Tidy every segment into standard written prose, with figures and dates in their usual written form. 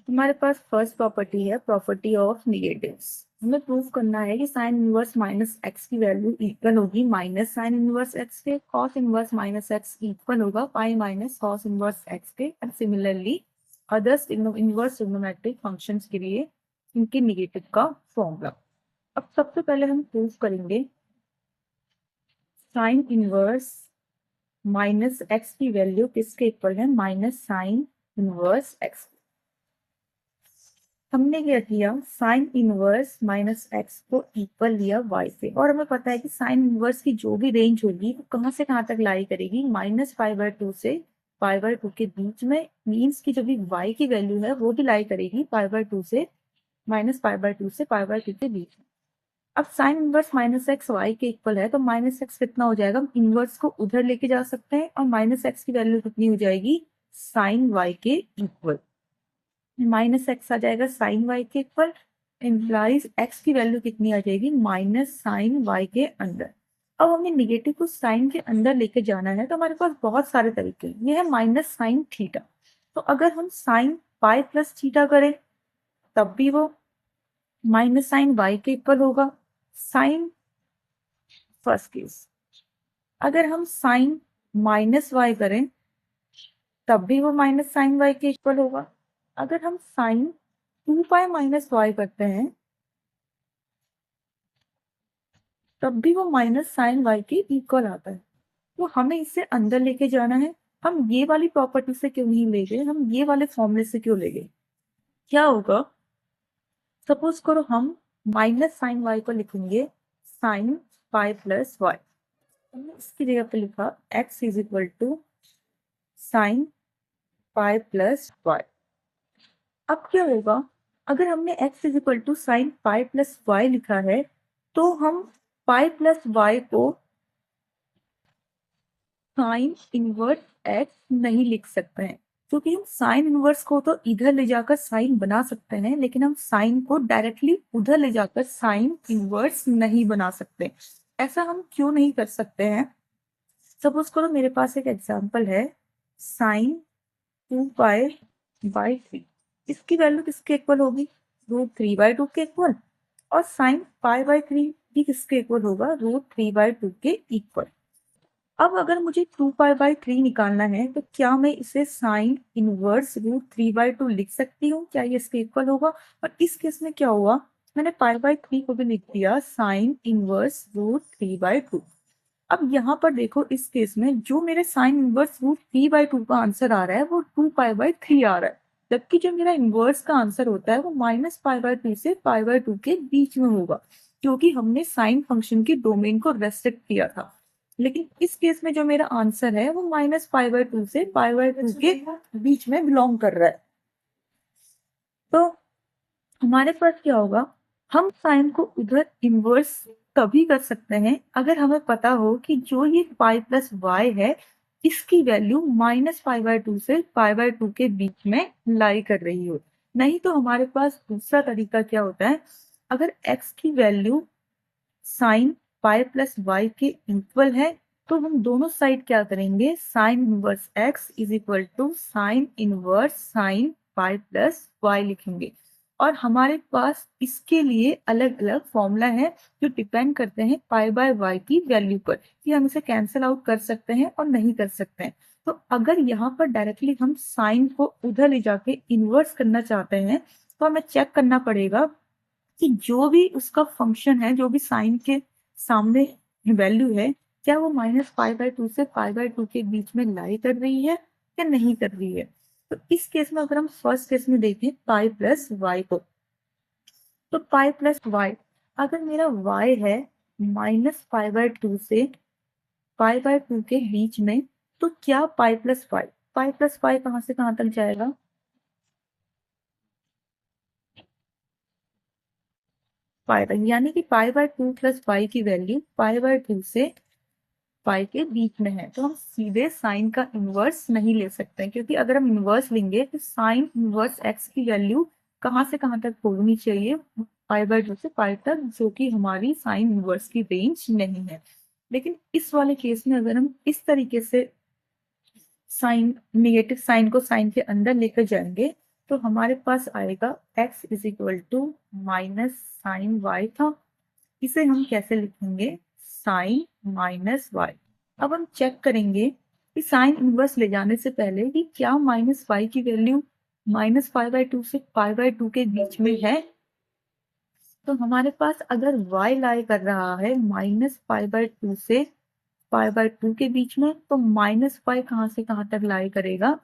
हमारे पास first property है प्रॉपर्टी ऑफ नेगेटिव्स। हमें प्रूव करना है कि साइन इनवर्स माइनस एक्स की वैल्यू इक्वल होगी माइनस साइन इनवर्स एक्स के, cos inverse minus x equal होगा pi minus cos inverse x के, and similarly others inverse trigonometric functions के लिए इनके नेगेटिव का फॉर्मूला। अब सबसे पहले हम प्रूव करेंगे साइन इनवर्स माइनस एक्स की वैल्यू किसके इक्वल है, माइनस साइन इनवर्स एक्स। हमने क्या किया, साइन इनवर्स माइनस एक्स को इक्वल लिया वाई से, और हमें पता है कि साइन इनवर्स की जो भी रेंज होगी वो कहाँ से कहाँ तक लाई करेगी, माइनस पाई/2 से पाई/2 के बीच में। मीन्स की जो भी वाई की वैल्यू है वो भी लाई करेगी पाई/2 से माइनस पाई/2 से पाई/2 के बीच में। अब sine inverse minus X Y के इक्वल है तो माइनस एक्स कितना हो जाएगा, हम इनवर्स को उधर लेके जा सकते हैं, और माइनस एक्स की वैल्यू कितनी हो जाएगी, साइन वाई के इक्वल। माइनस एक्स आ जाएगा साइन वाई के इक्वल, इम्प्लाइज एक्स की वैल्यू कितनी आ जाएगी, माइनस साइन वाई के अंदर। अब हमें निगेटिव को साइन के अंदर लेके जाना है तो हमारे पास बहुत सारे तरीके हैं। ये है माइनस साइन थीटा, तो अगर हम साइन पाई प्लस थीटा करें तब भी वो माइनस साइन वाई के इक्वल होगा, साइन फर्स्ट केस। अगर हम साइन माइनस वाई करें तब भी वो माइनस साइन वाई के इक्वल होगा। अगर हम साइन 2 पाई माइनस वाई करते हैं तब भी वो माइनस साइन वाई के इक्वल आता है। तो हमें इसे अंदर लेके जाना है। हम ये वाली प्रॉपर्टी से क्यों नहीं ले गए, हम ये वाले फॉर्मूले से क्यों ले गए। क्या होगा, सपोज करो हम माइनस साइन वाई को लिखेंगे साइन पाई प्लस वाई। हमने इसकी जगह पे लिखा X is equal to sine pi plus Y. अब क्या होगा, अगर हमने x is equal to sine pi plus Y लिखा है तो हम पाई प्लस वाई को साइन इनवर्स एक्स नहीं लिख सकते हैं, क्योंकि हम साइन इनवर्स को तो इधर ले जाकर साइन बना सकते हैं लेकिन हम साइन को डायरेक्टली उधर ले जाकर साइन इनवर्स नहीं बना सकते। ऐसा हम क्यों नहीं कर सकते हैं, सपोज करो मेरे पास एक एग्जांपल है साइन 2 पाई/3। इसकी वैल्यू किसके इक्वल होगी, √3/2 के इक्वल, और साइन पाई/3 भी किसके इक्वल होगा, √3/2 के इक्वल। अब अगर मुझे 2 पाई/3 निकालना है तो क्या मैं इसे साइन इनवर्स √3/2 लिख सकती हूँ, क्या ये इसके इक्वल होगा। और इस केस में क्या हुआ, मैंने पाई/3 को भी लिख दिया साइन इनवर्स √3/2। अब यहाँ पर देखो, इस केस में जो मेरे साइन इनवर्स √3/2 का आंसर आ रहा है वो 2 पाई/3 आ रहा है, जबकि जो मेरा इनवर्स का आंसर होता है वो माइनस पाई/2 से पाई/2 के बीच में होगा, क्योंकि हमने साइन फंक्शन की डोमेन को रेस्ट्रिक्ट किया था। लेकिन इस केस में जो मेरा आंसर है वो माइनस पाई/2 से पाई/2 के बीच में बिलोंग कर रहा है। तो हमारे पास क्या होगा, हम साइन को उधर इनवर्स तभी कर सकते हैं अगर हमें पता हो कि जो ये पाई प्लस वाई है इसकी वैल्यू माइनस पाई/2 से पाई/2 के बीच में लाई कर रही हो। नहीं तो हमारे पास दूसरा तरीका क्या होता है, अगर x की value sine pi plus Y के इक्वल है तो हम दोनों साइड क्या करेंगे, sine inverse x is equal to sine inverse sine pi plus Y लिखेंगे। और हमारे पास इसके लिए अलग अलग फॉर्मूला है जो डिपेंड करते हैं पाई/वाई की वैल्यू पर, कि हम इसे कैंसिल आउट कर सकते हैं और नहीं कर सकते हैं। तो अगर यहाँ पर डायरेक्टली हम साइन को उधर ले जाके इनवर्स करना चाहते हैं तो हमें चेक करना पड़ेगा कि जो भी उसका फंक्शन है, जो भी साइन के सामने वैल्यू है, क्या वो माइनस पाई/2 से पाई/2 के बीच में लाई कर रही है या नहीं कर रही है। तो इस केस में अगर हम फर्स्ट केस में देखें पाई प्लस वाई को, तो पाई प्लस वाई, अगर मेरा वाई है माइनस पाई/2 से पाई/2 के बीच में, तो क्या पाई प्लस वाई कहाँ से कहाँ तक जाएगा, यानी कि पाई/2 प्लस वाई की वैल्यू पाई/2 से पाई के बीच में है। तो हम सीधे साइन का इनवर्स नहीं ले सकते, क्योंकि अगर हम इनवर्स लेंगे तो साइन इनवर्स एक्स की वैल्यू कहाँ से कहाँ तक होनी चाहिए, पाई/2 से पाई तक, जो कि हमारी साइन इनवर्स की रेंज नहीं है। लेकिन इस वाले केस में अगर हम इस तरीके से साइन नेगेटिव साइन को साइन के अंदर लेकर जाएंगे तो हमारे पास आएगा x is equal to minus sine Y था। इसे हम कैसे लिखेंगे, साइन माइनस वाई। अब हम चेक करेंगे कि साइन इनवर्स ले जाने से पहले कि क्या माइनस वाई की value minus pi by two से पाई बाय टू के बीच में है। तो हमारे पास अगर y लाई कर रहा है माइनस पाई बाय टू से पाई बाय टू के बीच में, तो माइनस पाई कहाँ से कहाँ तक लाई करेगा,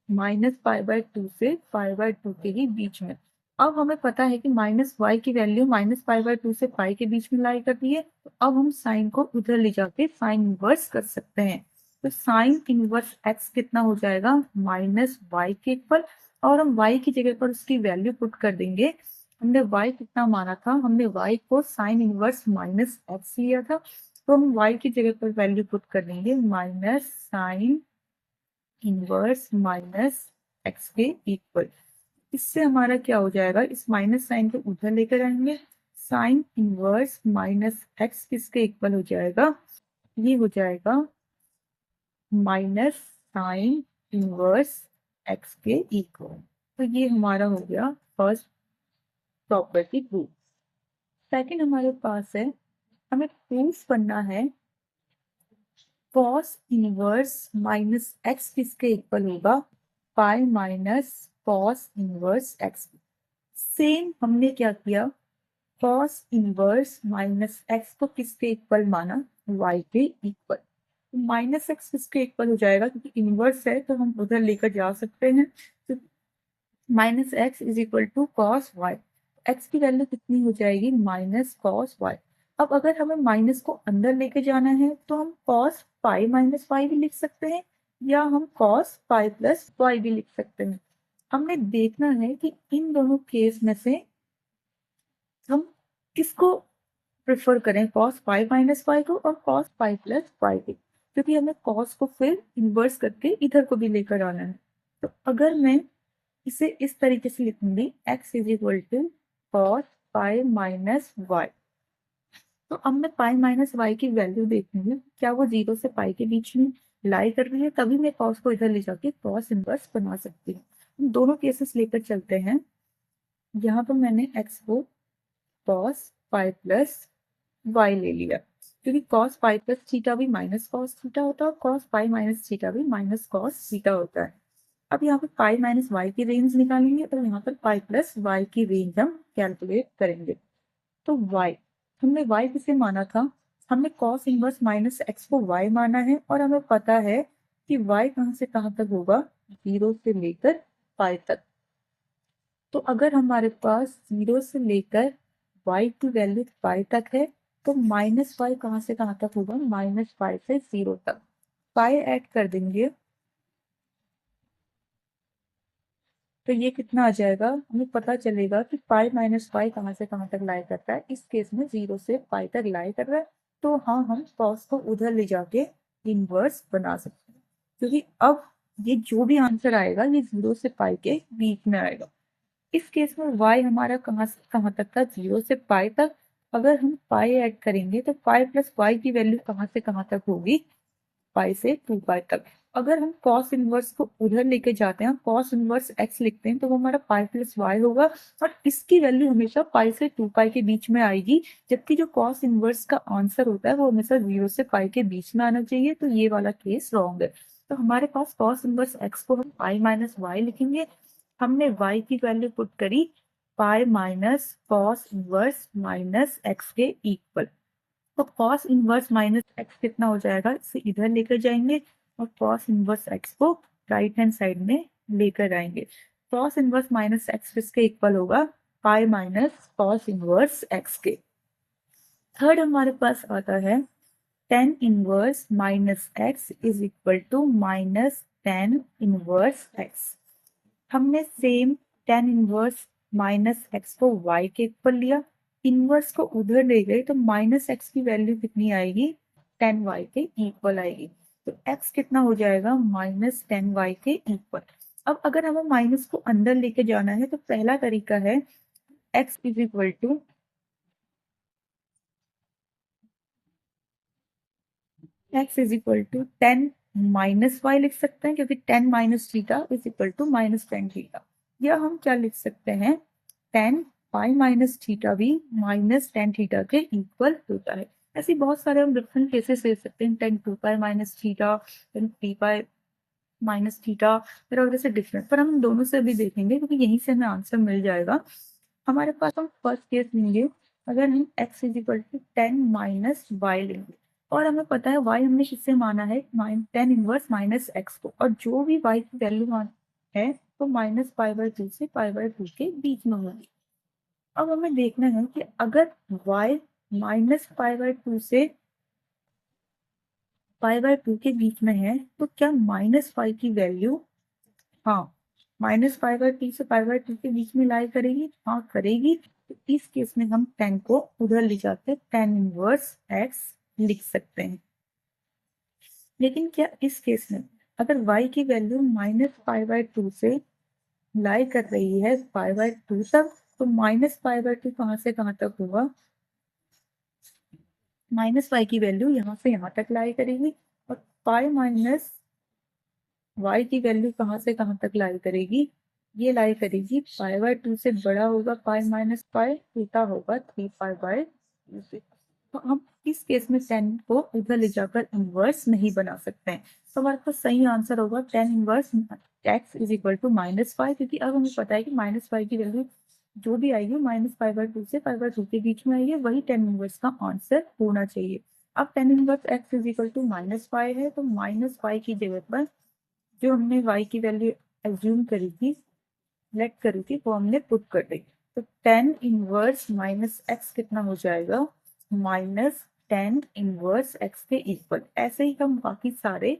माइनस पाई बाय टू से पाई बाय टू के ही बीच में। अब हमें पता है कि माइनस वाई की value minus pi by two से पाई के बीच में लाई करती है। तो अब हम साइन को उधर ले जाके साइन इनवर्स कर सकते हैं। तो साइन इनवर्स एक्स कितना हो जाएगा, माइनस वाई के इक्वल। और हम वाई की जगह पर उसकी वैल्यू पुट कर देंगे। हमने वाई कितना माना था, हमने वाई को साइन इनवर्स माइनस एक्स लिया था। तो हम वाई की जगह पर वैल्यू पुट कर देंगे minus sine inverse minus x के इक्वल। इससे हमारा क्या हो जाएगा, इस माइनस साइन को उधर लेकर आएंगे। साइन इनवर्स माइनस एक्स किसके इक्वल हो जाएगा, ये हो जाएगा माइनस साइन इनवर्स एक्स के इक्वल। तो ये हमारा हो गया फर्स्ट प्रॉपर्टी प्रूफ। सेकंड हमारे पास है, हमें प्रूफ करना है कॉस इनवर्स माइनस एक्स किसके इक्वल होगा, pi minus cos inverse x. Same हमने क्या किया, कॉस इनवर्स माइनस एक्स को किसके इक्वल माना, वाई के इक्वल। माइनस एक्स किसके इक्वल हो जाएगा, क्योंकि इनवर्स है तो हम उधर लेकर जा सकते हैं। तो minus x is equal to cos Y. X की वैल्यू कितनी हो जाएगी, माइनस कॉस वाई। अब अगर हमें माइनस को अंदर लेके जाना है तो हम कॉस पाई माइनस वाई भी लिख सकते हैं, या हम कॉस पाई प्लस वाई भी लिख सकते हैं। हमने देखना है कि इन दोनों केस में से हम किसको प्रेफर करें, कॉस पाई माइनस वाई को और कॉस पाई प्लस वाई को, क्योंकि हमें कॉस को फिर इन्वर्स करके इधर को भी लेकर आना है। तो अगर मैं इसे इस तरीके से लिखूंगी, x is equal to cos pi minus Y. तो अब मैं पाई माइनस वाई की वैल्यू देखूंगी, क्या वो 0 से पाई के बीच में लाई कर रही है, तभी मैं कॉस को इधर ले जाके कॉस इनवर्स बना सकती हूँ। हम दोनों केसेस लेकर चलते हैं। यहाँ पर मैंने x को कॉस पाई प्लस वाई ले लिया, क्योंकि कॉस पाई प्लस थीटा भी माइनस कॉस थीटा होता है और कॉस पाई माइनस थीटा भी माइनस कॉस थीटा होता है। अब यहाँ पर पाई माइनस वाई की रेंज निकालेंगे, तो यहाँ पर पाई प्लस वाई की रेंज हम कैलकुलेट करेंगे। तो वाई, हमने वाई किसे माना था, हमने कॉस इनवर्स माइनस एक्स को वाई माना है, और हमें पता है कि वाई कहाँ से कहाँ तक होगा, 0 से लेकर पाई तक। तो अगर हमारे पास 0 से लेकर y की वैल्यू पाई तक है, तो माइनस वाई कहाँ से कहाँ तक होगा, माइनस पाई से 0 तक। पाई ऐड कर देंगे तो ये कितना आ जाएगा, हमें पता चलेगा कि पाई माइनस पाई कहाँ से कहाँ तक लाई करता है। इस केस में 0 से पाई तक लाई कर रहा है, तो हाँ हम कॉस को उधर ले जाके इनवर्स बना सकते हैं, क्योंकि अब ये जो भी आंसर आएगा ये 0 से पाई के बीच में आएगा। इस केस में y हमारा कहाँ से कहाँ तक था, 0 से पाई तक। अगर हम पाई ऐड करेंगे तो पाई प्लस वाई की वैल्यू कहाँ से कहाँ तक होगी, पाई से 2 पाई तक। अगर हम कॉस इनवर्स को उधर लेके जाते हैं, कॉस इनवर्स x लिखते हैं, तो वो हमारा पाई प्लस वाई होगा, और इसकी वैल्यू हमेशा पाई से 2 पाई के बीच में आएगी। जबकि जो कॉस इनवर्स का आंसर होता है वो हमेशा 0 से पाई के बीच में आना चाहिए, तो ये वाला केस रॉन्ग है। तो हमारे पास कॉस इनवर्स x को हम पाई माइनस वाई लिखेंगे। हमने y की वैल्यू पुट करी pi minus cos inverse minus x के इक्वल। तो कॉस इनवर्स माइनस एक्स कितना हो जाएगा, इसे इधर लेकर जाएंगे और कॉस इनवर्स एक्स को राइट हैंड साइड में लेकर आएंगे। कॉस इनवर्स माइनस एक्स किसके इक्वल होगा, pi minus cos inverse x के। थर्ड हमारे पास आता है tan inverse minus x is equal to minus tan inverse x. हमने same tan inverse minus x को y के इक्वल लिया, इनवर्स को उधर ले गए, तो माइनस एक्स की वैल्यू कितनी आएगी, टेन वाई के इक्वल आएगी। तो x कितना हो जाएगा, माइनस टेन वाई के इक्वल। अब अगर हमें माइनस को अंदर लेके जाना है तो पहला तरीका है x is equal to tan minus Y लिख सकते हैं क्योंकि tan minus theta is equal to minus tan theta, या हम क्या लिख सकते हैं, टेन पाई माइनस थीटा भी माइनस टेन थीटा के इक्वल होता है। ऐसे बहुत सारे हम डिफरेंट केसेस ले सकते हैं, tan two pi minus theta, tan three pi minus theta, फिर और जैसे डिफरेंट, पर हम दोनों से भी देखेंगे क्योंकि यहीं से हमें आंसर मिल जाएगा। हमारे पास हम फर्स्ट केस लेंगे, अगर हम x is equal to tan minus Y लेंगे, और हमें पता है y हमने किससे माना है, टेन इनवर्स माइनस एक्स को, और जो भी y की वैल्यू है तो माइनस पाई बाय टू से पाई बाय टू के बीच में होगी। अब हमें देखना है कि अगर y minus pi by two से पाई बाय टू के बीच में है तो क्या माइनस फाइव की वैल्यू, हाँ, माइनस पाई बाय टू से पाई बाय टू के बीच में लाई करेगी, हाँ करेगी। तो इस केस में हम टेन को उधर ले जाकर टेन इनवर्स एक्स लिख सकते हैं। लेकिन क्या इस केस में अगर y की value minus pi by two से लाई कर रही है पाई बाय टू तक, तो माइनस पाई बाय टू कहाँ से कहाँ तक होगा, माइनस वाई की वैल्यू यहाँ से यहाँ तक लाई करेगी, और पाई माइनस वाई की वैल्यू कहाँ से कहाँ तक लाई करेगी, ये लाई करेगी पाई बाय टू से बड़ा होगा पाई माइनस पाई, थीटा होगा थ्री पाई बाय टू से। तो हम इस केस में टेन को उधर ले जाकर इनवर्स नहीं बना सकते हैं, तो हमारे पास सही आंसर होगा tan inverse X is equal to minus five, क्योंकि अब हमें पता है कि माइनस फाइव की वैल्यू जो भी आएगी माइनस फाइव बाय टू से फाइव बाय टू के बीच में आएगी, वही टेन इनवर्स का आंसर होना चाहिए। अब tan inverse X is equal to minus five है, तो माइनस फाइव की जगह पर जो हमने y की वैल्यू एज्यूम करी थी, लेट करी थी, वो हमने पुट कर दी। तो टेन इनवर्स माइनस एक्स कितना हो जाएगा, माइनस टेन इनवर्स एक्स के इक्वल। ऐसे ही हम बाकी सारे